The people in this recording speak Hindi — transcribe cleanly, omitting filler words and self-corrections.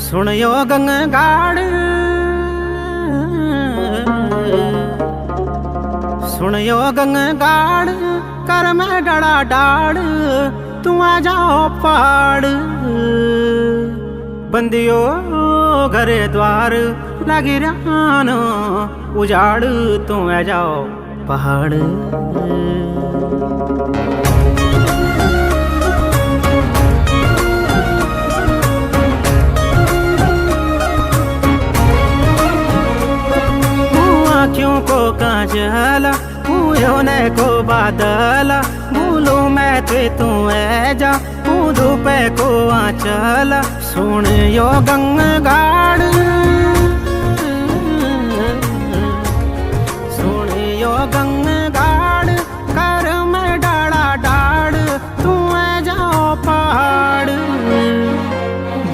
सुनियो गंगाड़, सुनियो गंगाड़, कर मैं डड़ा डाड़, तू आ जाओ पाड़। बंदियो घरे द्वार लगी रानो उजाड़, तू आ जाओ पहाड़। आँखों को काजला पूयो ने को बादला, भूलू मैं तू है जा धूपे को आंचला। सुन यो गंगाड़,